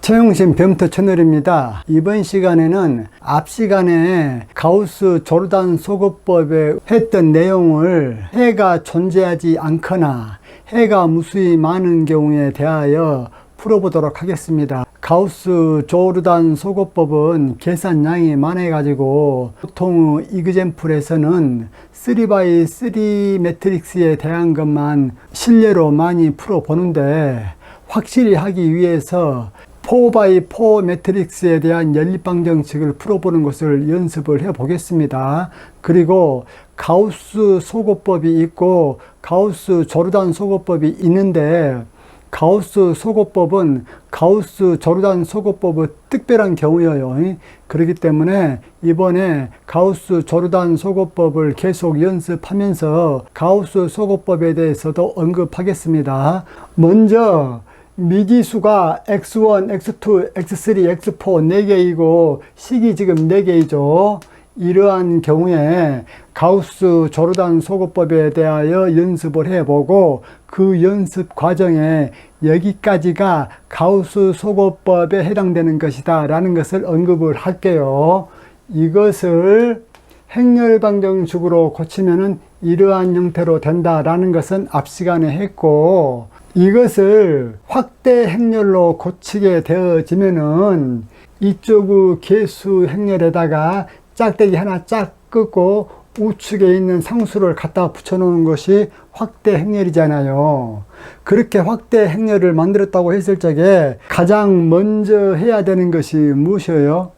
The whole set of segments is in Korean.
최영신 뱀터 채널입니다. 이번 시간에는 앞 시간에 가우스 조르단 소거법에 했던 내용을 해가 존재하지 않거나 해가 무수히 많은 경우에 대하여 풀어보도록 하겠습니다. 가우스 조르단 소거법은 계산량이 많아 가지고 보통 이그젬플에서는 3x3 매트릭스에 대한 것만 실례로 많이 풀어보는데, 확실히 하기 위해서 4x4 매트릭스에 대한 연립방정식을 풀어보는 것을 연습을 해 보겠습니다. 그리고 가우스 소거법이 있고 가우스 조르단 소거법이 있는데, 가우스 소거법은 가우스 조르단 소거법의 특별한 경우예요. 그렇기 때문에 이번에 가우스 조르단 소거법을 계속 연습하면서 가우스 소거법에 대해서도 언급하겠습니다. 먼저 미지수가 x1, x2, x3, x4 4개이고 식이 지금 4개이죠. 이러한 경우에 가우스 조르단 소거법에 대하여 연습을 해보고, 그 연습 과정에 여기까지가 가우스 소거법에 해당되는 것이다 라는 것을 언급을 할게요. 이것을 행렬방정식으로 고치면은 이러한 형태로 된다라는 것은 앞 시간에 했고, 이것을 확대 행렬로 고치게 되어지면은 이쪽의 개수 행렬에다가 짝대기 하나 짝 긋고 우측에 있는 상수를 갖다 붙여 놓은 것이 확대 행렬이잖아요. 그렇게 확대 행렬을 만들었다고 했을 적에 가장 먼저 해야 되는 것이 무엇이에요?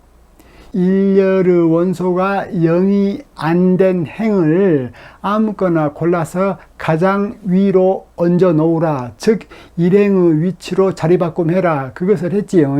일렬의 원소가 0이 안 된 행을 아무거나 골라서 가장 위로 얹어 놓으라. 즉 일행의 위치로 자리바꿈해라. 그것을 했지요.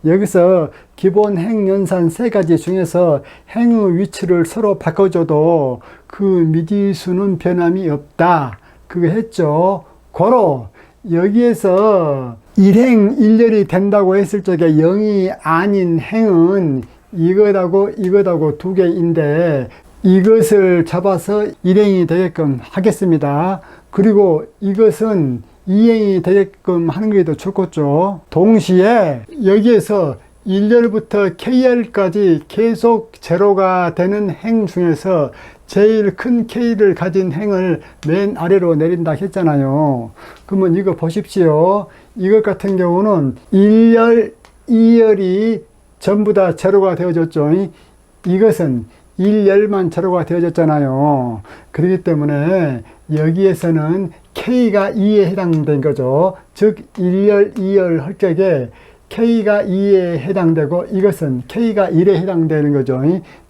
여기서 기본 행 연산 3가지 중에서 행의 위치를 서로 바꿔줘도 그 미지수는 변함이 없다. 그거 했죠. 고로 여기에서 일행 일렬이 된다고 했을 적에 0이 아닌 행은 이것하고 두 개인데, 이것을 잡아서 일행이 되게끔 하겠습니다. 그리고 이것은 이행이 되게끔 하는 게 더 좋겠죠. 동시에 여기에서 1열부터 K열까지 계속 제로가 되는 행 중에서 제일 큰 K를 가진 행을 맨 아래로 내린다 했잖아요. 그러면 이거 보십시오. 이것 같은 경우는 1열, 2열이 전부 다 제로가 되어졌죠. 이것은 1열만 제로가 되어졌잖아요. 그렇기 때문에 여기에서는 K가 2에 해당된 거죠. 즉 1열, 2열 할 적에 K가 2에 해당되고 이것은 K가 1에 해당되는 거죠.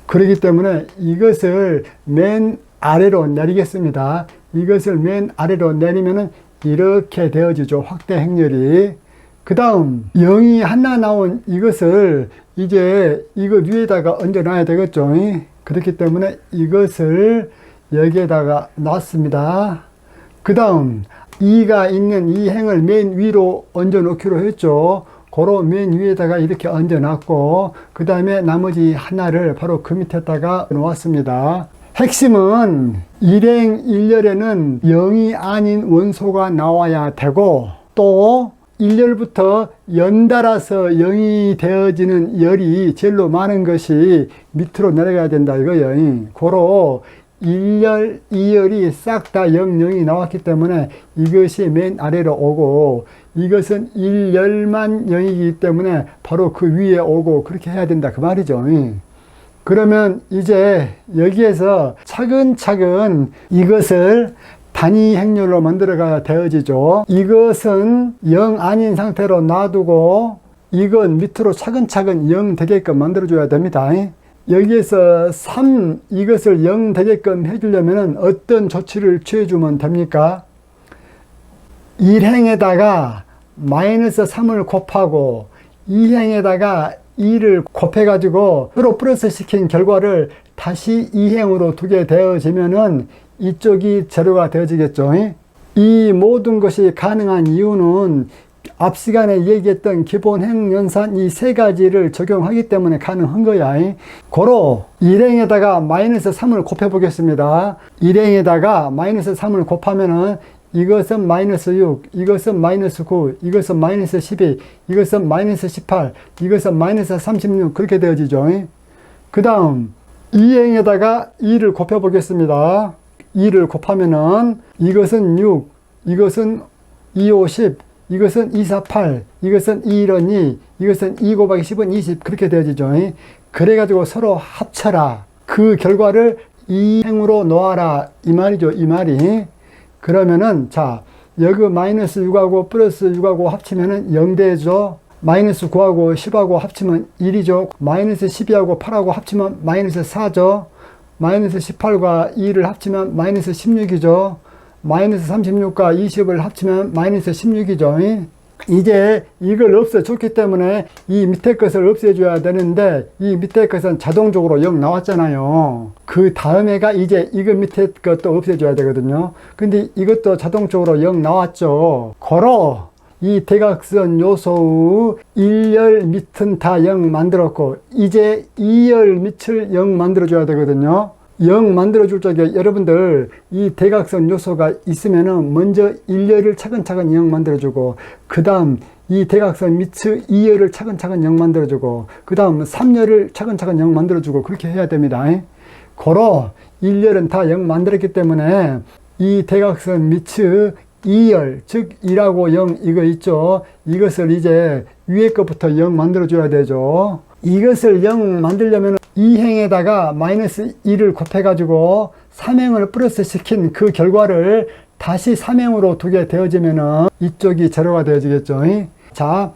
그렇기 때문에 이것을 맨 아래로 내리겠습니다. 이것을 맨 아래로 내리면은 이렇게 되어지죠. 확대 행렬이. 그 다음 0이 하나 나온 이것을 이제 이것 위에다가 얹어 놔야 되겠죠. 그렇기 때문에 이것을 여기에다가 놨습니다. 그 다음 2가 있는 이 행을 맨 위로 얹어 놓기로 했죠. 고로 맨 위에다가 이렇게 얹어 놨고, 그 다음에 나머지 하나를 바로 그 밑에다가 놓았습니다. 핵심은 일행 1열에는 0이 아닌 원소가 나와야 되고, 또 1열부터 연달아서 0이 되어지는 열이 제일로 많은 것이 밑으로 내려가야 된다 이거예요. 고로 1열, 2열이 싹 다 0, 0이 나왔기 때문에 이것이 맨 아래로 오고, 이것은 1열만 0이기 때문에 바로 그 위에 오고, 그렇게 해야 된다 그 말이죠. 그러면 이제 여기에서 차근차근 이것을 단위 행렬로 만들어가 되어지죠. 이것은 0 아닌 상태로 놔두고 이건 밑으로 차근차근 0 되게끔 만들어줘야 됩니다. 여기에서 3 이것을 0 되게끔 해주려면 어떤 조치를 취해주면 됩니까? 1행에다가 마이너스 3을 곱하고 2행에다가 2를 곱해가지고 서로 플러스 시킨 결과를 다시 2행으로 두게 되어지면은 이쪽이 제로가 되어지겠죠. 이 모든 것이 가능한 이유는 앞 시간에 얘기했던 기본 행연산 이 3가지를 적용하기 때문에 가능한 거야. 고로 1행에다가 마이너스 3을 곱해 보겠습니다. 1행에다가 마이너스 3을 곱하면은 이것은 마이너스 6, 이것은 마이너스 9, 이것은 마이너스 12, 이것은 마이너스 18, 이것은 마이너스 36 그렇게 되어지죠. 그 다음 2행에다가 2를 곱해 보겠습니다. 2를 곱하면은 이것은 6, 이것은 2, 5, 10, 이것은 2, 4, 8, 이것은 2, 1, 2, 이것은 2 곱하기 10은 20 그렇게 되어지죠. 그래가지고 서로 합쳐라. 그 결과를 2행으로 놓아라. 이 말이죠. 이 말이. 그러면은 자 여기 마이너스 6하고 플러스 6하고 합치면은 0되죠. 마이너스 9하고 10하고 합치면 1이죠. 마이너스 12하고 8하고 합치면 마이너스 4죠. 마이너스 18과 2를 합치면 마이너스 16이죠. 마이너스 36과 20을 합치면 마이너스 16이죠. 이제 이걸 없애줬기 때문에 이 밑에 것을 없애줘야 되는데 이 밑에 것은 자동적으로 0 나왔잖아요. 그 다음에가 이제 이거 밑에 것도 없애줘야 되거든요. 근데 이것도 자동적으로 0 나왔죠. 고로 이 대각선 요소의 1열 밑은 다 0 만들었고 이제 2열 밑을 0 만들어줘야 되거든요. 0 만들어줄 적에 여러분들 이 대각선 요소가 있으면은 먼저 1열을 차근차근 0 만들어주고 그 다음 이 대각선 밑의 2열을 차근차근 0 만들어주고 그 다음 3열을 차근차근 0 만들어주고 그렇게 해야 됩니다. 고로 1열은 다 0 만들었기 때문에 이 대각선 밑의 2열 즉 2하고 0 이거 있죠. 이것을 이제 위에 것부터 0 만들어줘야 되죠. 이것을 0 만들려면 2행에다가 마이너스 1을 곱해가지고 3행을 플러스 시킨 그 결과를 다시 3행으로 두게 되어지면은 이쪽이 제로가 되어지겠죠. 자,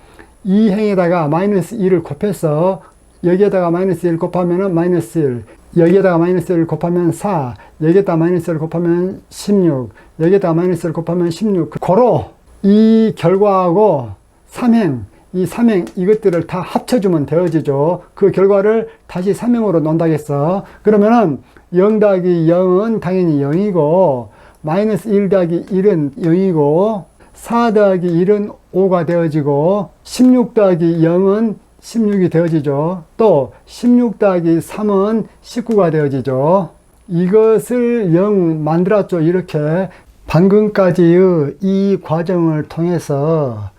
2행에다가 마이너스 1을 곱해서 여기에다가 마이너스 1 곱하면은 마이너스 1, 여기에다가 마이너스 1을 곱하면 4, 여기에다가 마이너스 1을 곱하면 16, 여기에다가 마이너스 1을 곱하면 16. 고로 이 결과하고 3행, 이 3행 이것들을 다 합쳐주면 되어지죠. 그 결과를 다시 3행으로 놓는다겠어. 그러면은 0 더하기 0은 당연히 0이고 마이너스 1 더하기 1은 0이고 4 더하기 1은 5가 되어지고 16 더하기 0은 16이 되어지죠. 또 16 더하기 3은 19가 되어지죠. 이것을 0 만들었죠. 이렇게 방금까지의 이 과정을 통해서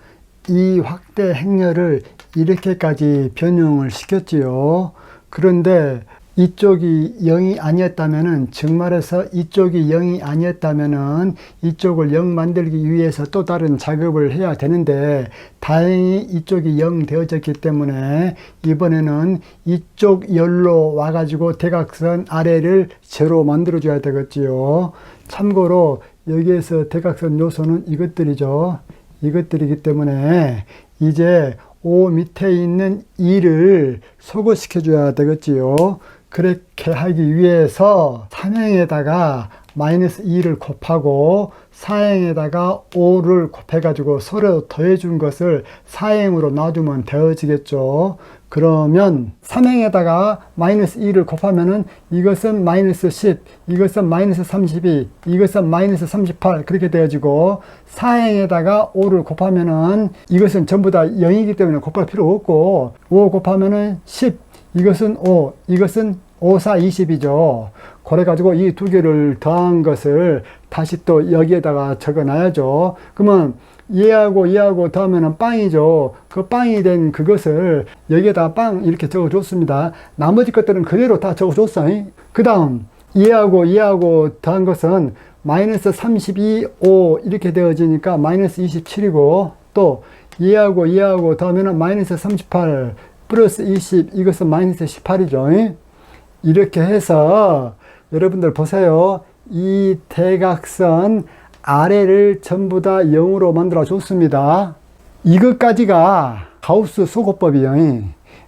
이 확대 행렬을 이렇게까지 변형을 시켰지요. 그런데 이쪽이 0이 아니었다면은, 즉 말해서 이쪽이 0이 아니었다면은 이쪽을 0 만들기 위해서 또 다른 작업을 해야 되는데, 다행히 이쪽이 0 되어졌기 때문에 이번에는 이쪽 열로 와가지고 대각선 아래를 제로 만들어줘야 되겠지요. 참고로 여기에서 대각선 요소는 이것들이죠. 이것들이기 때문에 이제 O 밑에 있는 2를 소거시켜 줘야 되겠지요. 그렇게 하기 위해서 3행에다가 마이너스 2를 곱하고 4행에다가 5를 곱해가지고 서로 더해준 것을 4행으로 놔두면 되어지겠죠. 그러면 3행에다가 마이너스 2를 곱하면은 이것은 마이너스 10, 이것은 마이너스 32, 이것은 마이너스 38 그렇게 되어지고, 4행에다가 5를 곱하면은 이것은 전부 다 0이기 때문에 곱할 필요 없고, 5 곱하면은 10, 이것은 5, 이것은 5, 4, 20이죠. 그래가지고 이 두 개를 더한 것을 다시 또 여기에다가 적어 놔야죠. 그러면 얘하고 더하면은 빵이죠. 그 빵이 된 그것을 여기에다 빵 이렇게 적어 줬습니다. 나머지 것들은 그대로 다 적어 줬어요. 그 다음 얘하고 더한 것은 마이너스 32, 5 이렇게 되어지니까 마이너스 27이고, 또 얘하고 더하면은 마이너스 38 플러스 20 이것은 마이너스 18이죠. 이렇게 해서 여러분들 보세요. 이 대각선 아래를 전부 다 0으로 만들어 줬습니다. 이것까지가 가우스 소거법이에요.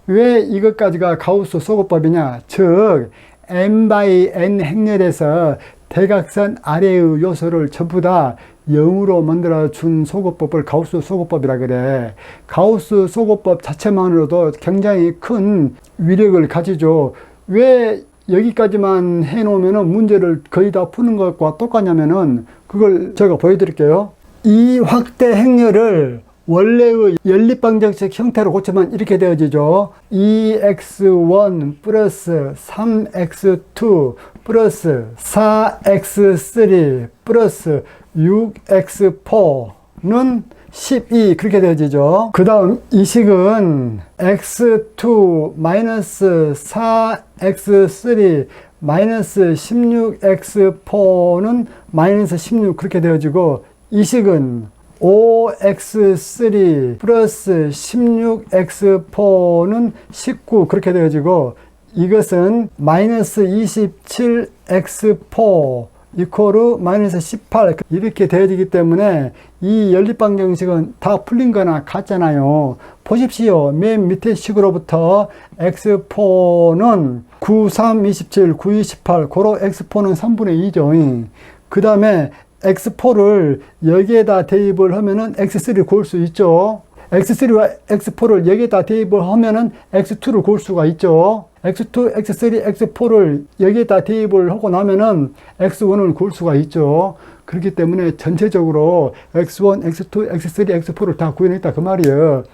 왜 이것까지가 가우스 소거법이냐? 즉 n/n 행렬에서 대각선 아래의 요소를 전부 다 0으로 만들어 준 소거법을 가우스 소거법이라 그래. 가우스 소거법 자체만으로도 굉장히 큰 위력을 가지죠. 왜 여기까지만 해놓으면 문제를 거의 다 푸는 것과 똑같냐면은, 그걸 제가 보여드릴게요. 이 확대 행렬을 원래의 연립방정식 형태로 고치면 이렇게 되어지죠. 2x1 플러스 3x2 플러스 4x3 플러스 6x4는 12 그렇게 되어지죠. 그 다음 이 식은 x2 마이너스 4x3 마이너스 16x4는 마이너스 16 그렇게 되어지고, 이 식은 5x3 플러스 16x4는 19 그렇게 되어지고, 이것은 마이너스 27x4 이코르 마이너스 18 이렇게 되어지기 때문에 이 연립방정식은 다 풀린 거나 같잖아요. 보십시오. 맨 밑에 식으로부터 x4는 9, 3, 27, 9, 2, 18 고로 x4는 3분의 2죠. 그 다음에 x4를 여기에다 대입을 하면은 x3를 구할 수 있죠. x3와 x4를 여기에다 대입을 하면은 x2를 구할 수가 있죠. x2, x3, x4를 여기에다 대입을 하고 나면은 x1을 구할 수가 있죠. 그렇기 때문에 전체적으로 x1, x2, x3, x4를 다 구해냈다 그 말이에요.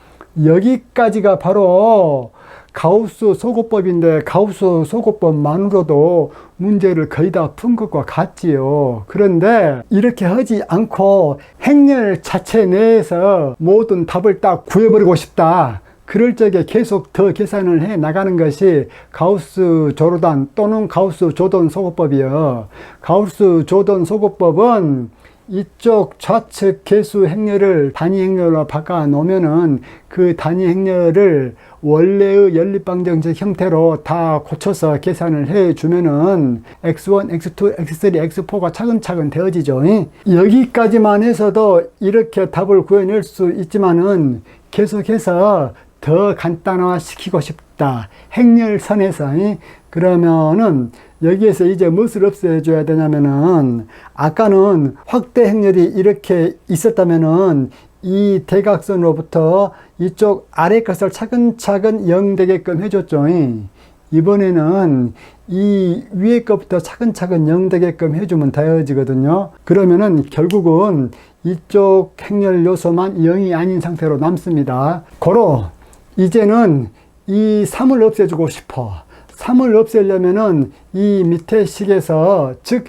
여기까지가 바로 가우스 소거법인데, 가우스 소거법만으로도 문제를 거의 다 푼 것과 같지요. 그런데 이렇게 하지 않고 행렬 자체 내에서 모든 답을 딱 구해버리고 싶다. 그럴 적에 계속 더 계산을 해 나가는 것이 가우스 조르단 또는 가우스 조던 소거법이요. 가우스 조던 소거법은 이쪽 좌측 개수 행렬을 단위 행렬로 바꿔 놓으면은 그 단위 행렬을 원래의 연립방정식 형태로 다 고쳐서 계산을 해 주면은 x1, x2, x3, x4가 차근차근 되어지죠. 여기까지만 해서도 이렇게 답을 구해낼 수 있지만은 계속해서 더 간단화 시키고 싶다. 행렬선에서. 그러면은 여기에서 이제 무엇을 없애줘야 되냐면은, 아까는 확대 행렬이 이렇게 있었다면은 이 대각선으로부터 이쪽 아래 것을 차근차근 0 되게끔 해줬죠. 이번에는 이 위에 것부터 차근차근 0 되게끔 해주면 되어지거든요. 그러면은 결국은 이쪽 행렬 요소만 0이 아닌 상태로 남습니다. 고로 이제는 이 3을 없애주고 싶어. 3을 없애려면은 이 밑에 식에서, 즉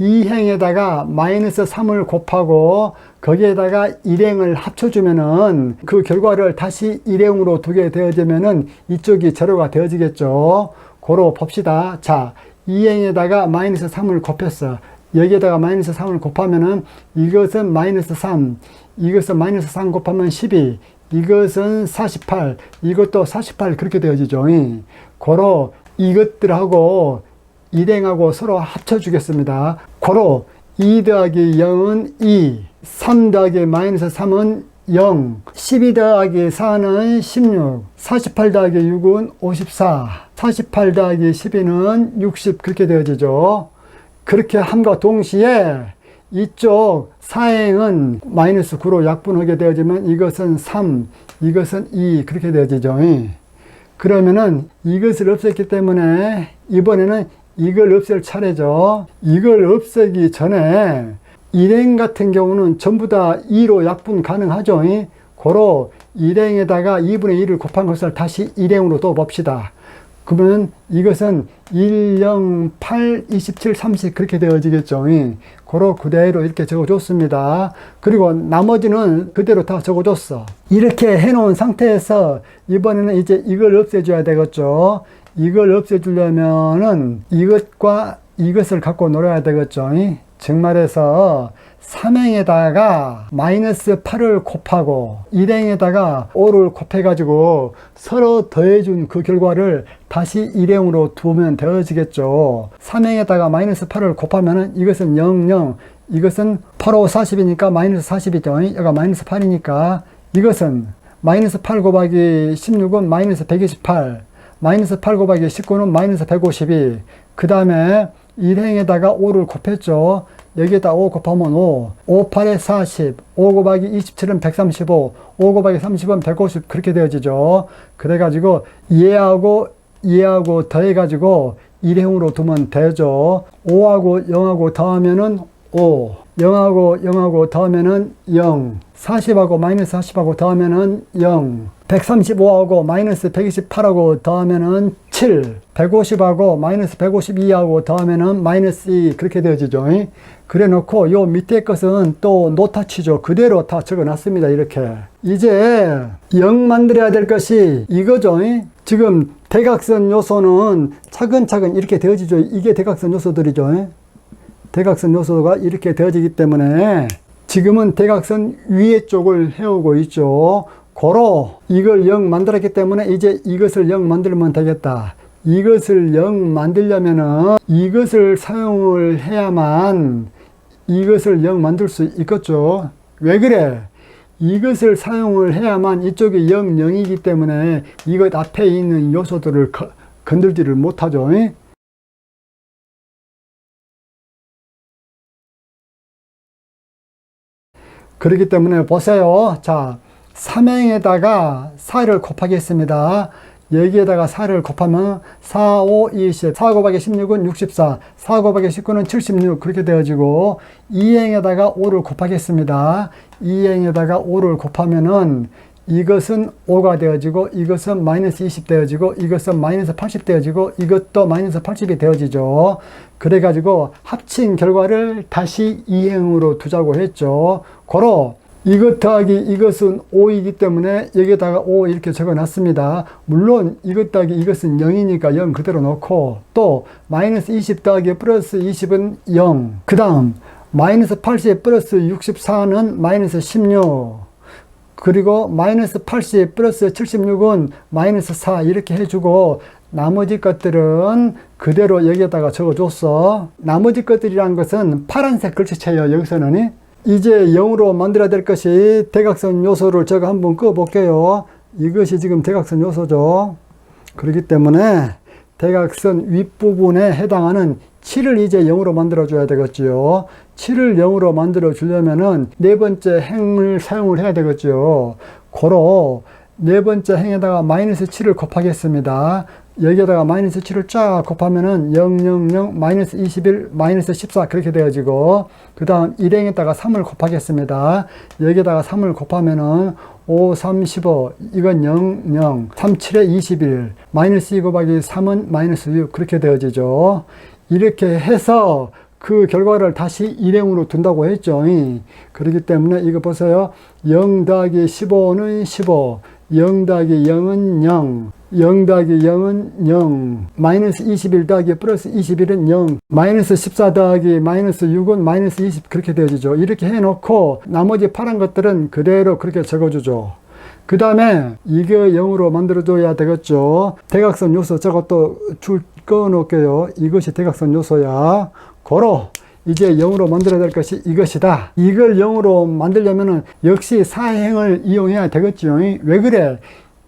2행에다가 마이너스 3을 곱하고 거기에다가 1행을 합쳐주면은 그 결과를 다시 1행으로 두게 되어지면은 이쪽이 제로가 되어지겠죠. 고로 봅시다. 자, 2행에다가 마이너스 3을 곱했어. 여기에다가 마이너스 3을 곱하면은 이것은 마이너스 3, 이것은 마이너스 3 곱하면 12, 이것은 48, 이것도 48 그렇게 되어지죠. 고로 이것들하고 1행하고 서로 합쳐주겠습니다. 고로 2 더하기 0은 2, 3 더하기 마이너스 3은 0, 12 더하기 4는 16, 48 더하기 6은 54, 48 더하기 12는 60 그렇게 되어지죠. 그렇게 함과 동시에 이쪽 4행은 마이너스 9로 약분하게 되어지면 이것은 3, 이것은 2 그렇게 되어지죠. 그러면은 이것을 없앴기 때문에 이번에는 이걸 없앨 차례죠. 이걸 없애기 전에 1행 같은 경우는 전부 다 2로 약분 가능하죠. 고로 1행에다가 2분의 1을 곱한 것을 다시 1행으로 또 봅시다. 그러면 이것은 1, 0, 8, 27, 30 그렇게 되어지겠죠. 고로 그대로 이렇게 적어줬습니다. 그리고 나머지는 그대로 다 적어줬어. 이렇게 해놓은 상태에서 이번에는 이제 이걸 없애줘야 되겠죠. 이걸 없애주려면은 이것과 이것을 갖고 놀아야 되겠죠. 즉 말해서 3행에다가 마이너스 8을 곱하고 1행에다가 5를 곱해가지고 서로 더해준 그 결과를 다시 1행으로 두면 되어지겠죠. 3행에다가 마이너스 8을 곱하면은 이것은 0, 0, 이것은 8, 5, 40이니까 마이너스 40이죠. 여기가 마이너스 8이니까 이것은 마이너스 8 곱하기 16은 마이너스 128, 마이너스 8 곱하기 19는 마이너스 152, 그 다음에 1행에다가 5를 곱했죠. 여기에다 5 곱하면 5, 5, 8에 40, 5 곱하기 27은 135, 5 곱하기 30은 150 그렇게 되어지죠. 그래가지고 얘하고 더해가지고 1행으로 두면 되죠. 5하고 0하고 더하면은 5, 0하고 0하고 더하면은 0, 40하고 마이너스 40하고 더하면은 0, 135하고 마이너스 128하고 더하면은 7, 150하고 마이너스 152하고 더하면은 마이너스 2 그렇게 되어지죠. 그래 놓고 요 밑에 것은 또 노타치죠. 그대로 다 적어 놨습니다. 이렇게. 이제 0 만들어야 될 것이 이거죠. 지금 대각선 요소는 차근차근 이렇게 되어지죠. 이게 대각선 요소들이죠. 대각선 요소가 이렇게 되어지기 때문에 지금은 대각선 위에 쪽을 해오고 있죠. 고로 이걸 0 만들었기 때문에 이제 이것을 0 만들면 되겠다. 이것을 0 만들려면은 이것을 사용을 해야만 이것을 0 만들 수 있겠죠. 왜 그래? 이것을 사용을 해야만 이쪽이 0, 0이기 때문에 이것 앞에 있는 요소들을 건들지를 못하죠. 그렇기 때문에 보세요. 자, 3행에다가 4를 곱하겠습니다. 여기에다가 4를 곱하면 4, 5, 20, 4 곱하기 16은 64, 4 곱하기 19는 76 그렇게 되어지고 2행에다가 5를 곱하겠습니다. 2행에다가 5를 곱하면은 이것은 5가 되어지고 이것은 마이너스 20 되어지고 이것은 마이너스 80 되어지고 이것도 마이너스 80이 되어지죠. 그래가지고 합친 결과를 다시 2행으로 두자고 했죠. 고로 이것 더하기 이것은 5이기 때문에 여기에다가 5 이렇게 적어 놨습니다. 물론 이것 더하기 이것은 0이니까 0 그대로 놓고 또 마이너스 20 더하기 플러스 20은 0. 그 다음 마이너스 80 플러스 64는 마이너스 16. 그리고 마이너스 80 플러스 76은 마이너스 4 이렇게 해주고 나머지 것들은 그대로 여기에다가 적어줬어. 나머지 것들이란 것은 파란색 글씨체예요. 여기서는. 이제 0으로 만들어야 될 것이 대각선 요소를 제가 한번 그어 볼게요. 이것이 지금 대각선 요소죠. 그렇기 때문에 대각선 윗부분에 해당하는 7을 이제 0으로 만들어 줘야 되겠지요. 7을 0으로 만들어 주려면은 네 번째 행을 사용을 해야 되겠지요. 고로 네 번째 행에다가 마이너스 7을 곱하겠습니다. 여기에다가 마이너스 7을 쫙 곱하면은 0, 0, 0, 마이너스 21, 마이너스 14 그렇게 되어지고 그 다음 1행에다가 3을 곱하겠습니다. 여기에다가 3을 곱하면은 5, 3, 15 이건 0, 0, 3, 7에 21 마이너스 2 곱하기 3은 마이너스 6 그렇게 되어지죠. 이렇게 해서 그 결과를 다시 1행으로 둔다고 했죠. 그렇기 때문에 이거 보세요. 0 더하기 15는 15 0 더하기 0은 0 0 더하기 0은 0 마이너스 21 더하기 플러스 21은 0 마이너스 14 더하기 마이너스 6은 마이너스 20 그렇게 되어지죠. 이렇게 해놓고 나머지 파란 것들은 그대로 그렇게 적어주죠. 그 다음에 이게 0으로 만들어줘야 되겠죠. 대각선 요소 저것도 줄 꺼 놓을게요. 이것이 대각선 요소야. 고로 이제 0으로 만들어야 될 것이 이것이다. 이걸 0으로 만들려면은 역시 사행을 이용해야 되겠죠. 왜 그래?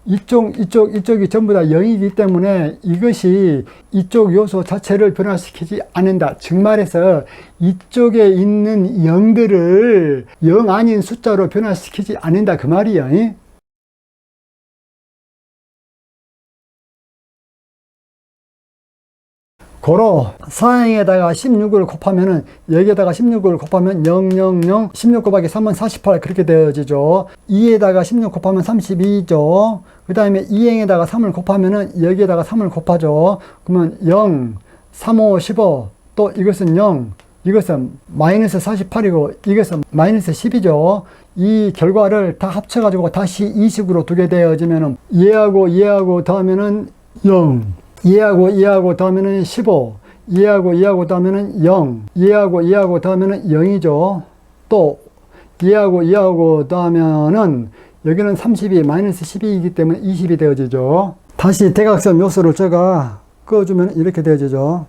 이쪽이 전부 다 0이기 때문에 이것이 이쪽 요소 자체를 변화시키지 않는다. 즉 말해서 이쪽에 있는 0들을 0 아닌 숫자로 변화시키지 않는다. 그 말이에요. 고로 사행에다가 16을 곱하면은 여기에다가 16을 곱하면 0, 0, 0 16 곱하기 3은 48 그렇게 되어지죠. 2에다가 16 곱하면 32죠. 그 다음에 2행에다가 3을 곱하면은 여기에다가 3을 곱하죠. 그러면 0, 3, 5, 15 또 이것은 0 이것은 마이너스 48이고 이것은 마이너스 10이죠. 이 결과를 다 합쳐가지고 다시 이 식으로 두게 되어지면은 얘하고 더하면은 0 2하고 더하면은 15, 2하고 더하면은 0, 2하고 더하면은 0이죠. 또 2하고 더하면은 여기는 32 마이너스 12이기 때문에 20이 되어지죠. 다시 대각선 요소를 제가 그어주면 이렇게 되어지죠.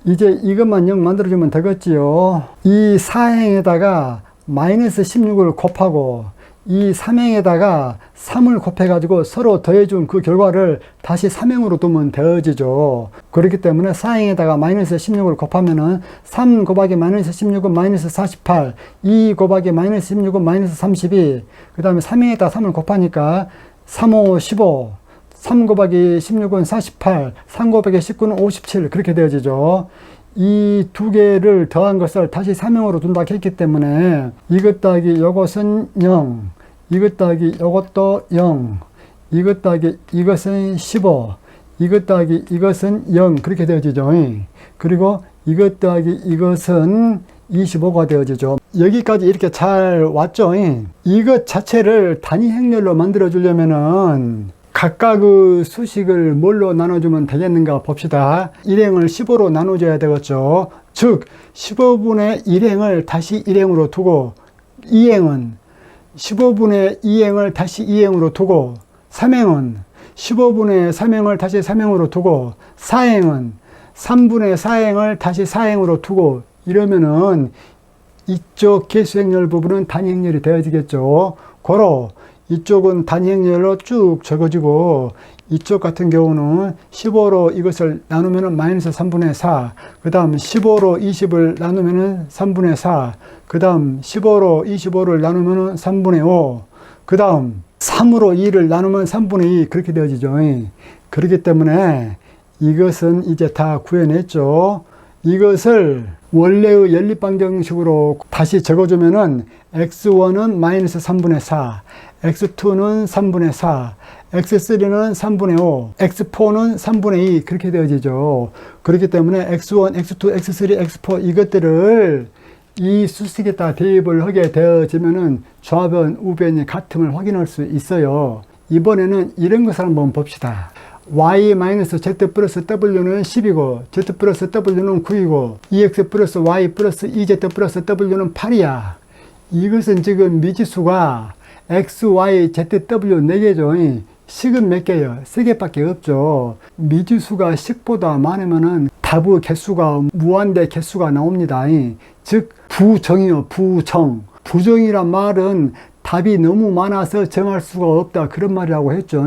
이제 이것만 0 만들어주면 되겠지요. 이 4행에다가 마이너스 16을 곱하고 이 3행에다가 3을 곱해가지고 서로 더해준 그 결과를 다시 3행으로 두면 되어지죠. 그렇기 때문에 4행에다가 마이너스 16을 곱하면은 3 곱하기 마이너스 16은 마이너스 48, 2 곱하기 마이너스 16은 마이너스 32, 그 다음에 3행에다가 3을 곱하니까 3, 5, 15, 3 곱하기 16은 48, 3 곱하기 19는 57 그렇게 되어지죠. 이 두 개를 더한 것을 다시 3행으로 둔다 했기 때문에 이것 더하기 요것은 0, 이것 더하기 요것도 0, 이것 더하기 이것은 15, 이것 더하기 이것은 0 그렇게 되어지죠. 그리고 이것 더하기 이것은 25가 되어지죠. 여기까지 이렇게 잘 왔죠. 이것 자체를 단위 행렬로 만들어 주려면은 각각의 수식을 뭘로 나눠주면 되겠는가 봅시다. 1행을 15로 나눠줘야 되겠죠. 즉 15분의 1행을 다시 1행으로 두고 2행은 15분의 2행을 다시 2행으로 두고 3행은 15분의 3행을 다시 3행으로 두고 4행은 3분의 4행을 다시 4행으로 두고 이러면은 이쪽 개수행렬 부분은 단위행렬이 되어지겠죠. 고로 이쪽은 단위행렬로 쭉 적어지고 이쪽 같은 경우는 15로 이것을 나누면 마이너스 3분의 4, 그 다음 15로 20을 나누면 3분의 4, 그 다음 15로 25를 나누면 3분의 5, 그 다음 3으로 2를 나누면 3분의 2 그렇게 되어지죠. 그렇기 때문에 이것은 이제 다 구해냈죠. 이것을 원래의 연립방정식으로 다시 적어주면은 x1은 마이너스 3분의 4, x2는 3분의 4, x3는 3분의 5, x4는 3분의 2 그렇게 되어지죠. 그렇기 때문에 x1, x2, x3, x4 이것들을 이 수식에다 대입을 하게 되어지면은 좌변, 우변이 같음을 확인할 수 있어요. 이번에는 이런 것을 한번 봅시다. y-z 플러스 w는 10이고 z 플러스 w는 9이고 2x 플러스 y 플러스 2z 플러스 w는 8이야. 이것은 지금 미지수가 x, y, z, w 4개죠. 식은 몇 개예요? 3개밖에 없죠. 미지수가 식보다 많으면은 답의 개수가 무한대 개수가 나옵니다. 즉 부정이요. 부정. 부정이란 말은 답이 너무 많아서 정할 수가 없다 그런 말이라고 했죠.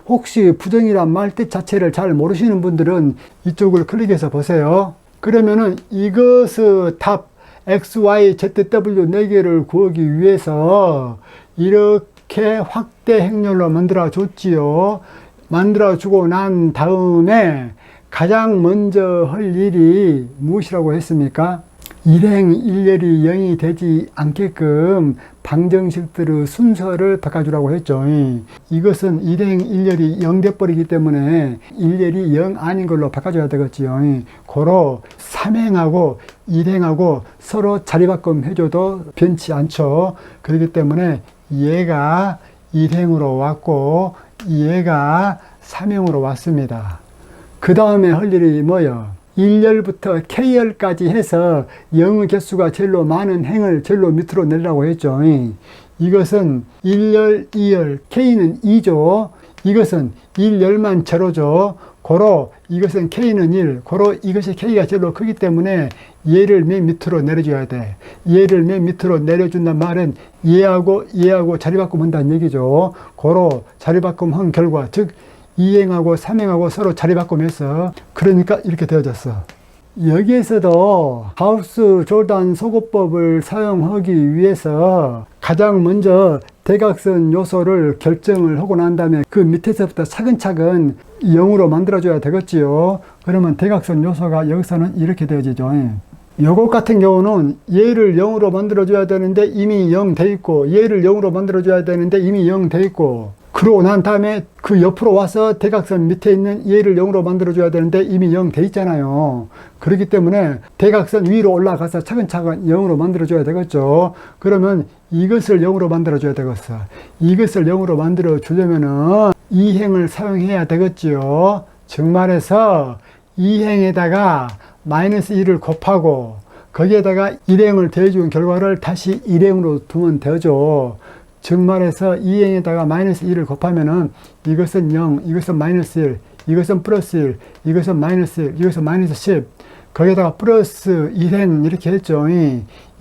혹시 부정이란 말 뜻 자체를 잘 모르시는 분들은 이쪽을 클릭해서 보세요. 그러면은 이것의 답 x, y, z, w 4개를 구하기 위해서 이렇게 확대 행렬로 만들어 줬지요. 만들어 주고 난 다음에 가장 먼저 할 일이 무엇이라고 했습니까? 일행 일렬이 0이 되지 않게끔 방정식들의 순서를 바꿔주라고 했죠. 이것은 일행 일렬이 0 돼버리기 때문에 일렬이 0 아닌 걸로 바꿔줘야 되겠지요. 고로 3행하고 1행하고 서로 자리바꿈 해줘도 변치 않죠. 그렇기 때문에 얘가 1행으로 왔고 얘가 3행으로 왔습니다. 그 다음에 할 일이 뭐예요? 1열부터 K열까지 해서 0의 개수가 제일로 많은 행을 제일로 밑으로 내리라고 했죠. 이것은 1열, 2열, K는 2죠. 이것은 1열만 제로죠. 고로 이것은 K는 1, 고로 이것이 K가 제일로 크기 때문에 얘를 맨 밑으로 내려줘야 돼. 얘를 맨 밑으로 내려준단 말은 얘하고 자리바꿈 한다는 얘기죠. 고로 자리바꿈 한 결과, 즉 2행하고 3행하고 서로 자리바꿈해서 그러니까 이렇게 되어졌어. 여기에서도 가우스 조단 소거법을 사용하기 위해서 가장 먼저 대각선 요소를 결정을 하고 난 다음에 그 밑에서부터 차근차근 0으로 만들어줘야 되겠지요. 그러면 대각선 요소가 여기서는 이렇게 되어지죠. 요것 같은 경우는 얘를 0으로 만들어줘야 되는데 이미 0 돼 있고, 얘를 0으로 만들어줘야 되는데 이미 0 돼 있고, 그러고 난 다음에 그 옆으로 와서 대각선 밑에 있는 얘를 0으로 만들어줘야 되는데 이미 0 돼 있잖아요. 그렇기 때문에 대각선 위로 올라가서 차근차근 0으로 만들어줘야 되겠죠. 그러면 이것을 0으로 만들어줘야 되겠어. 이것을 0으로 만들어주려면은 2행을 사용해야 되겠지요. 즉 말해서 2행에다가 마이너스 1을 곱하고 거기에다가 1행을 더해준 결과를 다시 1행으로 두면 되죠. 즉 말해서 2행에다가 마이너스 1을 곱하면은 이것은 0, 이것은 마이너스 1, 이것은 플러스 1, 이것은 마이너스 1, 이것은 마이너스 10. 거기에다가 플러스 1행 이렇게 했죠.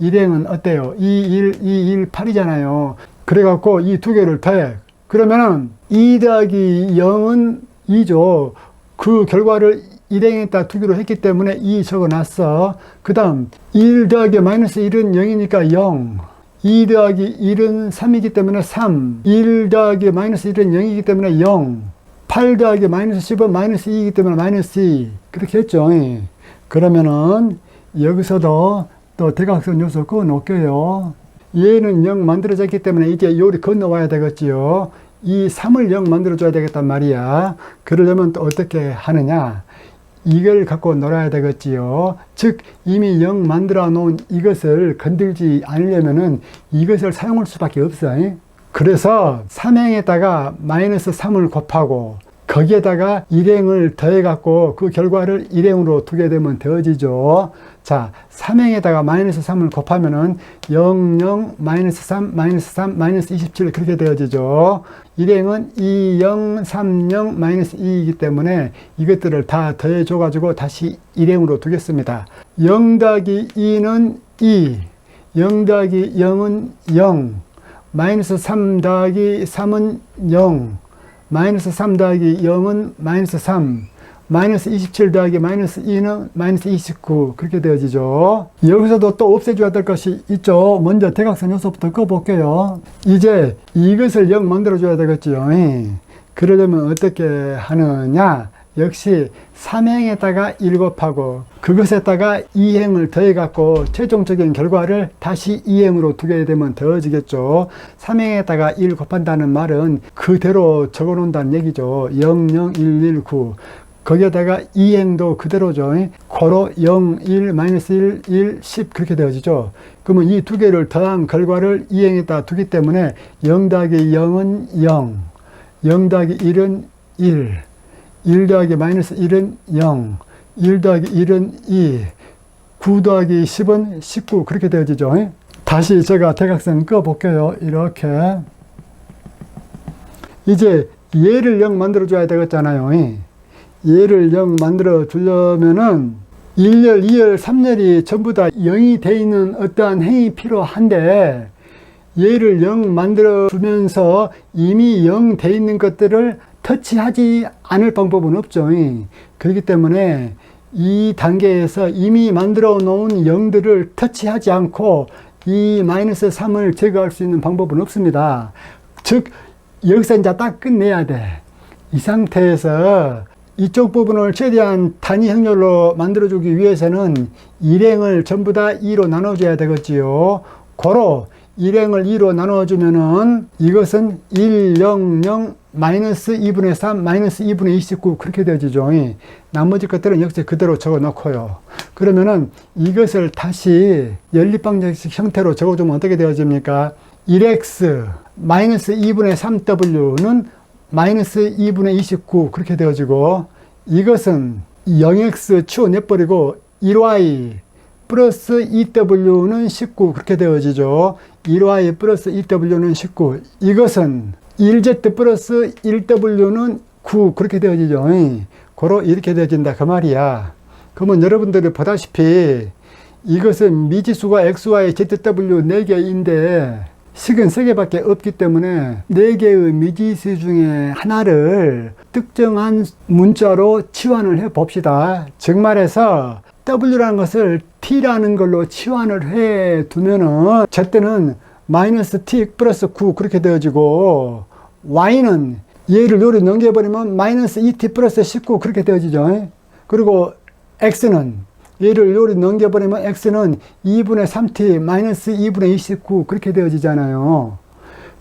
1행은 어때요? 2, 1, 2, 1, 8이잖아요. 그래갖고 이 두 개를 더해. 그러면은 2 더하기 0은 2죠. 그 결과를 1행에다 두 개로 했기 때문에 2 적어놨어. 그 다음 1 더하기 마이너스 1은 0이니까 0. 2 더하기 1은 3이기 때문에 3, 1 더하기 마이너스 1은 0이기 때문에 0, 8 더하기 마이너스 10은 마이너스 2이기 때문에 마이너스 2 그렇게 했죠. 그러면은 여기서도 또 대각선 요소 그어 놓을게요. 얘는 0 만들어졌기 때문에 이제 요리 건너와야 되겠지요. 이 3을 0 만들어줘야 되겠단 말이야. 그러려면 또 어떻게 하느냐. 이걸 갖고 놀아야 되겠지요. 즉 이미 0 만들어 놓은 이것을 건들지 않으려면은 이것을 사용할 수밖에 없어요. 그래서 3행에다가 마이너스 3을 곱하고 거기에다가 일행을 더해갖고 그 결과를 일행으로 두게 되면 되어지죠. 자, 3행에다가 마이너스 3을 곱하면은 0, 0, 마이너스 3, 마이너스 3, 마이너스 27 그렇게 되어지죠. 일행은 2, 0, 3, 0, 마이너스 2이기 때문에 이것들을 다 더해줘가지고 다시 일행으로 두겠습니다. 0 더하기 2는 2, 0 더하기 0은 0, 마이너스 3 더하기 3은 0, 마이너스 3 더하기 0은 마이너스 3, 마이너스 27 더하기 마이너스 2는 마이너스 29 그렇게 되어지죠. 여기서도 또 없애줘야 될 것이 있죠. 먼저 대각선 요소부터 꺼볼게요. 이제 이것을 0 만들어줘야 되겠지요. 그러려면 어떻게 하느냐. 역시 3행에다가 1 곱하고 그것에다가 2행을 더해갖고 최종적인 결과를 다시 2행으로 두게 되면 더해지겠죠. 3행에다가 1 곱한다는 말은 그대로 적어 놓는다는 얘기죠. 0, 0, 1, 1, 9 거기에다가 2행도 그대로죠. 고로 0, 1, 마이너스 1, 1, 10 그렇게 되어지죠. 그러면 이 두 개를 더한 결과를 2행에다 두기 때문에 0 더하기 0은 0, 0 더하기 1은 1, 1 더하기 마이너스 1은 0, 1 더하기 1은 2, 9 더하기 10은 19 그렇게 되어지죠. 다시 제가 대각선 꺼볼게요. 이렇게 이제 얘를 0 만들어 줘야 되겠잖아요. 얘를 0 만들어 주려면은 1열, 2열, 3열이 전부 다 0이 돼 있는 어떠한 행이 필요한데 얘를 0 만들어 주면서 이미 0 돼 있는 것들을 터치하지 않을 방법은 없죠. 그렇기 때문에 이 단계에서 이미 만들어 놓은 0들을 터치하지 않고 이 마이너스 3을 제거할 수 있는 방법은 없습니다. 즉 여기서 이제 딱 끝내야 돼. 이 상태에서 이쪽 부분을 최대한 단위 행렬로 만들어주기 위해서는 일행을 전부 다 2로 나눠줘야 되겠지요. 고로 일행을 2로 나눠주면은 이것은 1, 0, 0, 마이너스 2분의 3, 마이너스 2분의 29 그렇게 되어지죠. 나머지 것들은 역시 그대로 적어 놓고요. 그러면은 이것을 다시 연립방정식 형태로 적어주면 어떻게 되어집니까? 1x 마이너스 2분의 3w는 마이너스 2분의 29 그렇게 되어지고 이것은 0x 치워내버리고 1y 플러스 2w는 19 그렇게 되어지죠. 1y 플러스 2w는 19 이것은 1z 플러스 1w는 9 그렇게 되어지죠. 고로 이렇게 되어진다 그 말이야. 그러면 여러분들이 보다시피 이것은 미지수가 xy, zw 4개인데 식은 3개밖에 없기 때문에 4개의 미지수 중에 하나를 특정한 문자로 치환을 해 봅시다. 즉 말해서 w라는 것을 t라는 걸로 치환을 해 두면은 z는 마이너스 t 플러스 9 그렇게 되어지고 y는 얘를 요리 넘겨버리면 마이너스 2t 플러스 19 그렇게 되어지죠. 그리고 x는 얘를 요리 넘겨버리면 x는 2분의 3t 마이너스 2분의 29 그렇게 되어지잖아요.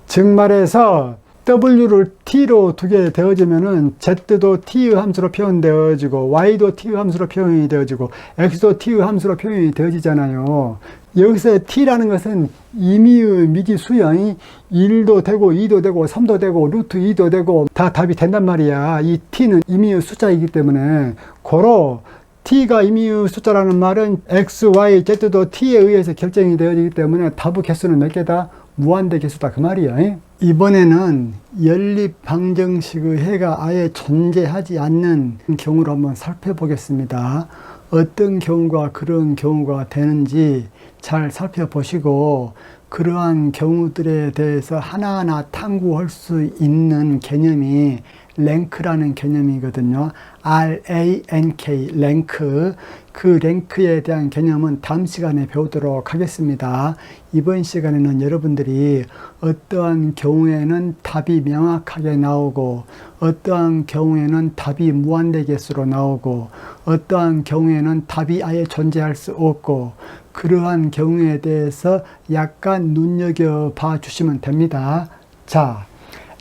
즉 말해서 w를 t로 두게 되어지면은 z도 t의 함수로 표현되어지고 y도 t의 함수로 표현이 되어지고 x도 t의 함수로 표현이 되어지잖아요. 여기서 t라는 것은 임의의 미지수요. 1도 되고 2도 되고 3도 되고 루트 2도 되고 다 답이 된단 말이야. 이 t는 임의의 숫자이기 때문에 고로 t가 임의의 숫자라는 말은 x, y, z도 t에 의해서 결정이 되어지기 때문에 답의 개수는 몇 개다? 무한대 개수다 그 말이야. 이번에는 연립방정식의 해가 아예 존재하지 않는 경우를 한번 살펴보겠습니다. 어떤 경우가 그런 경우가 되는지 잘 살펴보시고 그러한 경우들에 대해서 하나하나 탐구할 수 있는 개념이 랭크라는 개념이거든요. RANK, 랭크. 그 랭크에 대한 개념은 다음 시간에 배우도록 하겠습니다. 이번 시간에는 여러분들이 어떠한 경우에는 답이 명확하게 나오고, 어떠한 경우에는 답이 무한대 개수로 나오고, 어떠한 경우에는 답이 아예 존재할 수 없고, 그러한 경우에 대해서 약간 눈여겨봐 주시면 됩니다. 자,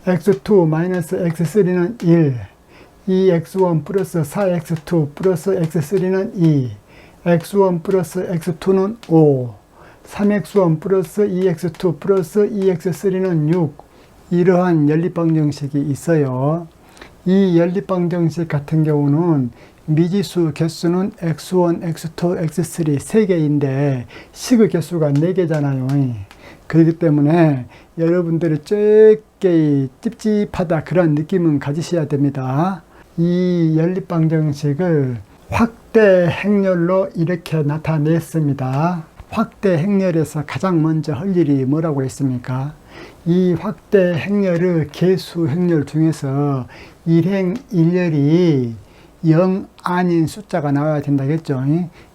x2-x3는 1, 2x1 플러스 4x2 플러스 x3는 2, x1 플러스 x2는 5, 3x1 플러스 2x2 플러스 2x3는 6. 이러한 연립방정식이 있어요. 이 연립방정식 같은 경우는 미지수 개수는 x1, x2, x3 3개인데 식의 개수가 4개잖아요. 그렇기 때문에 여러분들이 조금 찝찝하다 그런 느낌은 가지셔야 됩니다. 이 연립방정식을 확대 행렬로 이렇게 나타냈습니다. 확대 행렬에서 가장 먼저 할 일이 뭐라고 했습니까? 이 확대 행렬의 개수 행렬 중에서 일행 일렬이 0 아닌 숫자가 나와야 된다겠죠.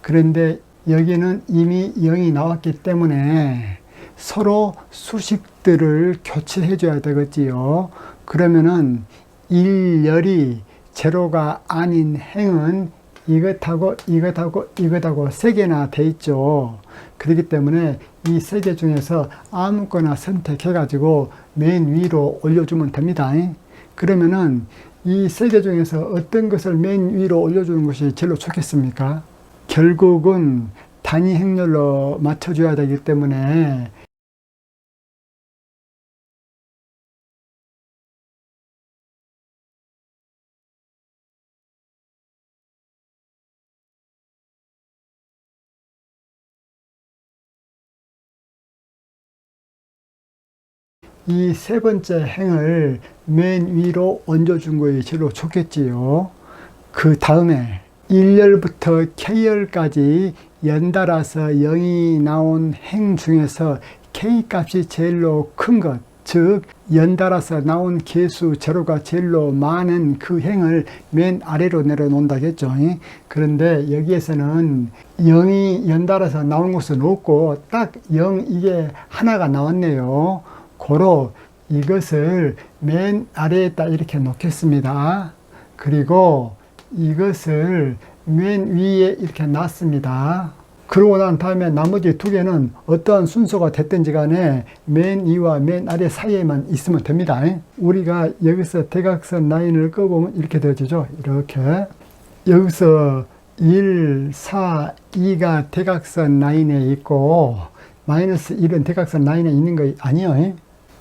그런데 여기는 이미 0이 나왔기 때문에 서로 수식들을 교체해 줘야 되겠지요. 그러면은 일열이 제로가 아닌 행은 이것하고 이것하고 이것하고 3개나 돼 있죠. 그렇기 때문에 이 3개 중에서 아무거나 선택해 가지고 맨 위로 올려주면 됩니다. 그러면은 이 3개 중에서 어떤 것을 맨 위로 올려주는 것이 제일 좋겠습니까? 결국은 단위 행렬로 맞춰줘야 되기 때문에 이 세 번째 행을 맨 위로 얹어준 것이 제일 좋겠지요. 그 다음에 1열부터 K열까지 연달아서 0이 나온 행 중에서 K값이 제일로 큰 것, 즉 연달아서 나온 개수 제로가 제일로 많은 그 행을 맨 아래로 내려놓는다겠죠. 그런데 여기에서는 0이 연달아서 나온 것은 없고 딱 0 이게 하나가 나왔네요. 고로 이것을 맨 아래에다 이렇게 놓겠습니다. 그리고 이것을 맨 위에 이렇게 놨습니다. 그러고 난 다음에 나머지 두 개는 어떠한 순서가 됐든지 간에 맨 위와 맨 아래 사이에만 있으면 됩니다. 우리가 여기서 대각선 라인을 끄보면 이렇게 되어지죠. 이렇게 여기서 1, 4, 2가 대각선 라인에 있고 마이너스 1은 대각선 라인에 있는 거 아니에요.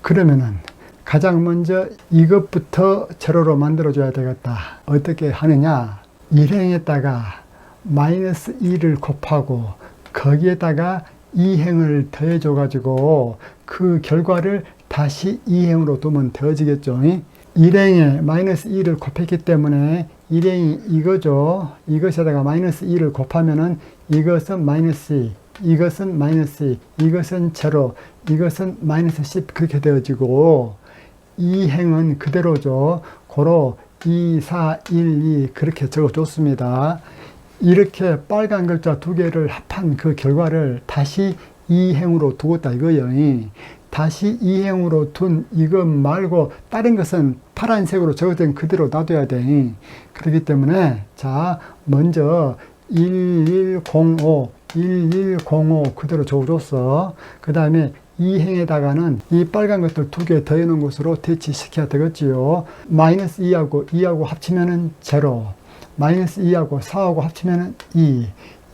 그러면은 가장 먼저 이것부터 제로로 만들어줘야 되겠다. 어떻게 하느냐? 1행에다가 마이너스 2를 곱하고 거기에다가 2행을 더해줘 가지고 그 결과를 다시 2행으로 두면 되어지겠죠. 1행에 마이너스 2를 곱했기 때문에 1행이 이거죠. 이것에다가 마이너스 2를 곱하면은 이것은 마이너스 2, 이것은 마이너스 2, 이것은 제로, 이것은 마이너스 10 그렇게 되어지고 이 행은 그대로죠. 고로 2, 4, 1, 2 그렇게 적어줬습니다. 이렇게 빨간 글자 두 개를 합한 그 결과를 다시 이 행으로 두었다 이거예요. 다시 이 행으로 둔 이것 말고 다른 것은 파란색으로 적어진 그대로 놔둬야 돼. 그렇기 때문에 자 먼저 1105 1105 그대로 적어줬어. 그 다음에 이 행에다가는 이 빨간 것들 두 개 더해놓은 것으로 대치시켜야 되겠지요. 마이너스 2하고 2하고 합치면은 제로, 마이너스 2하고 4하고 합치면은 2,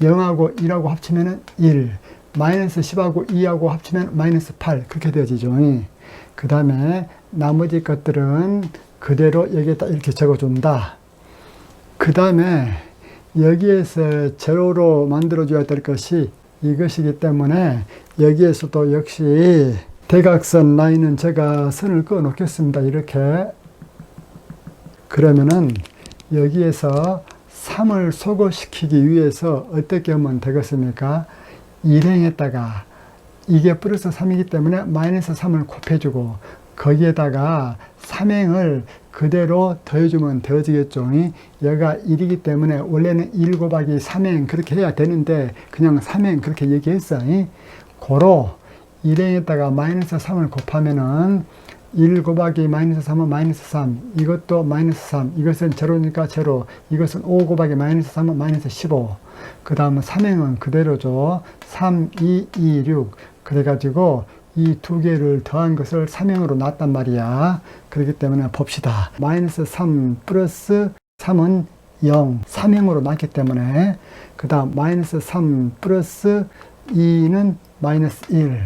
0하고 1하고 합치면은 1, 마이너스 10하고 2하고 합치면 마이너스 8 그렇게 되어지죠. 그 다음에 나머지 것들은 그대로 여기에다 이렇게 적어준다. 그 다음에 여기에서 제로로 만들어줘야 될 것이 이것이기 때문에 여기에서도 역시 대각선 라인은 제가 선을 그어 놓겠습니다. 이렇게. 그러면은 여기에서 3을 소거시키기 위해서 어떻게 하면 되겠습니까? 1행에다가 이게 플러스 3이기 때문에 마이너스 3을 곱해주고 거기에다가 3행을 그대로 더해주면 더해지겠죠. 얘가 1이기 때문에 원래는 1 곱하기 3행 그렇게 해야 되는데 그냥 3행 그렇게 얘기했어. 고로 1행에다가 마이너스 3을 곱하면은 1 곱하기 마이너스 3은 마이너스 3, 이것도 마이너스 3, 이것은 제로니까 제로, 이것은 5 곱하기 마이너스 3은 마이너스 15. 그 다음은 3행은 그대로죠. 3, 2, 2, 6. 그래가지고 이 두 개를 더한 것을 3행으로 놨단 말이야. 그렇기 때문에 봅시다. 마이너스 3 플러스 3은 0, 3행으로 놨기 때문에 그 다음 마이너스 3 플러스 2는 마이너스 1,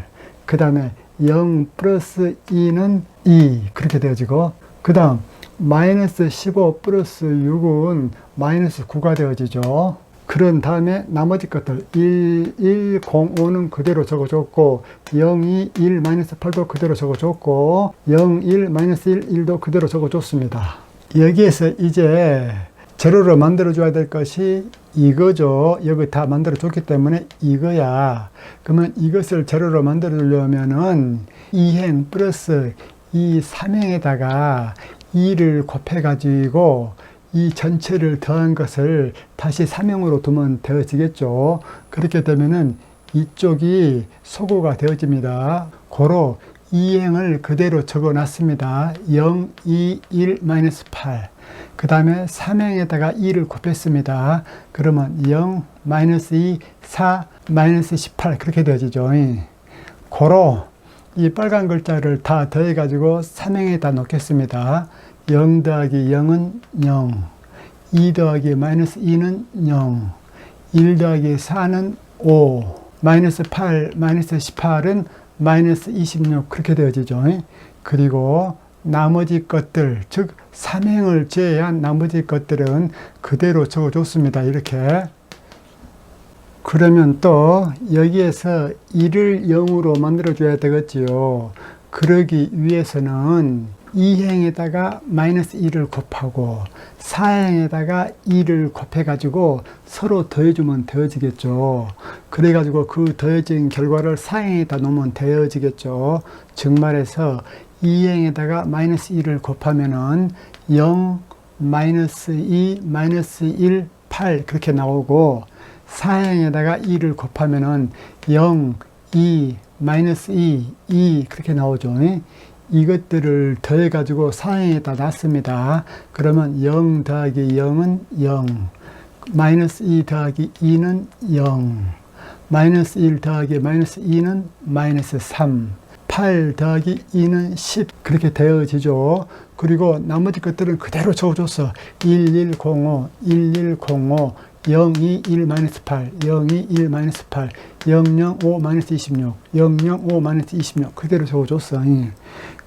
그 다음에 0 플러스 2는 2 그렇게 되어지고 그 다음 마이너스 15 플러스 6은 마이너스 9가 되어지죠. 그런 다음에 나머지 것들 1, 1, 0, 5는 그대로 적어줬고 0, 2, 1, 마이너스 8도 그대로 적어줬고 0, 1, 마이너스 1, 1도 그대로 적어줬습니다. 여기에서 이제 제로로 만들어줘야 될 것이 이거죠. 여기 다 만들어줬기 때문에 이거야. 그러면 이것을 제로로 만들어주려면은 2행 플러스 이 3행에다가 2를 곱해가지고 이 전체를 더한 것을 다시 3행으로 두면 되어지겠죠. 그렇게 되면은 이쪽이 소구가 되어집니다. 고로 2행을 그대로 적어 놨습니다. 0, 2, 1, 마이너스 8. 그 다음에 3행에다가 2를 곱했습니다. 그러면 0, 마이너스 2, 4, 마이너스 18 그렇게 되어지죠. 고로 이 빨간 글자를 다 더해가지고 3행에다 놓겠습니다. 0 더하기 0은 0, 2 더하기 마이너스 2는 0, 1 더하기 4는 5, 마이너스 8, 마이너스 18은 마이너스 26 그렇게 되어지죠. 그리고 나머지 것들, 즉 3행을 제외한 나머지 것들은 그대로 적어줬습니다. 이렇게. 그러면 또 여기에서 1을 0으로 만들어줘야 되겠지요. 그러기 위해서는 2행에다가 마이너스 1을 곱하고 4행에다가 2를 곱해가지고 서로 더해주면 더해지겠죠. 그래가지고 그 더해진 결과를 4행에다 놓으면 더해지겠죠. 즉 말해서 2행에다가 마이너스 1을 곱하면은 0, 마이너스 2, 마이너스 1, 8 그렇게 나오고 4행에다가 2를 곱하면은 0, 2, 마이너스 2, 2 그렇게 나오죠. 이것들을 더해가지고 4행에다 놨습니다. 그러면 0 더하기 0은 0, 마이너스 2 더하기 2는 0, 마이너스 1 더하기 마이너스 2는 마이너스 3, 8 더하기 2는 10 그렇게 되어지죠. 그리고 나머지 것들은 그대로 적어줬어. 1105, 1105, 021 마이너스 8, 021 마이너스 8, 005 마이너스 26, 005 마이너스 26 그대로 적어줬어.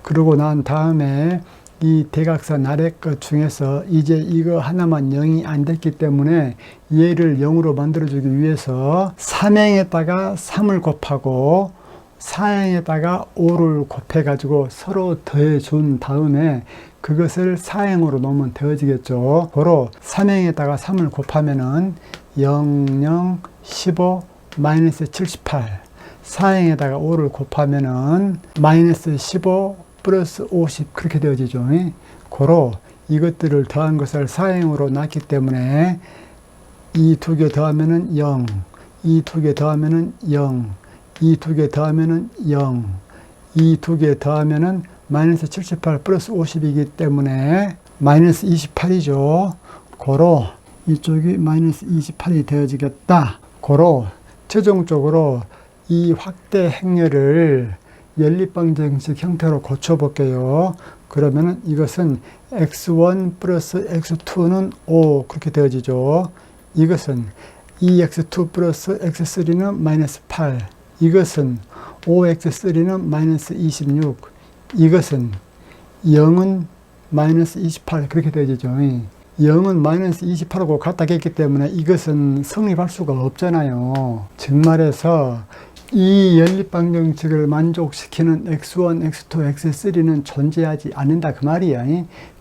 그러고 난 다음에 이 대각선 아래 것 중에서 이제 이거 하나만 0이 안 됐기 때문에 얘를 0으로 만들어주기 위해서 3행에다가 3을 곱하고 4행에다가 5를 곱해가지고 서로 더해준 다음에 그것을 4행으로 놓으면 되어지겠죠. 고로 3행에다가 3을 곱하면은 0, 0, 15, 마이너스 78. 4행에다가 5를 곱하면은 마이너스 15 플러스 50 그렇게 되어지죠. 고로 이것들을 더한 것을 4행으로 놨기 때문에 이 두 개 더하면은 0, 이 두 개 더하면은 0, 이 두 개 더하면은 0, 이 두 개 더하면은 마이너스 78 플러스 50이기 때문에 마이너스 28이죠. 고로 이쪽이 마이너스 28이 되어지겠다. 고로 최종적으로 이 확대 행렬을 연립방정식 형태로 고쳐볼게요. 그러면은 이것은 x1 플러스 x2는 5 그렇게 되어지죠. 이것은 2x2 플러스 x3는 마이너스 8, 이것은 5x3는 마이너스 26, 이것은 0은 마이너스 28 그렇게 되어지죠. 0은 마이너스 28하고 같다 했기 때문에 이것은 성립할 수가 없잖아요. 즉 말해서 이 연립방정식을 만족시키는 x1, x2, x3는 존재하지 않는다 그 말이야.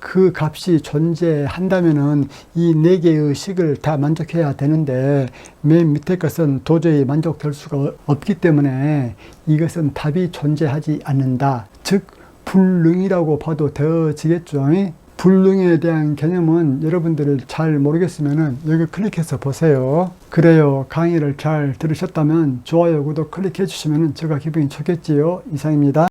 그 값이 존재한다면은 이 네 개의 식을 다 만족해야 되는데 맨 밑에 것은 도저히 만족될 수가 없기 때문에 이것은 답이 존재하지 않는다. 즉 불능이라고 봐도 되어지겠죠. 불능에 대한 개념은 여러분들이 잘 모르겠으면 여기 클릭해서 보세요. 그래요. 강의를 잘 들으셨다면 좋아요, 구독 클릭해 주시면 제가 기분이 좋겠지요. 이상입니다.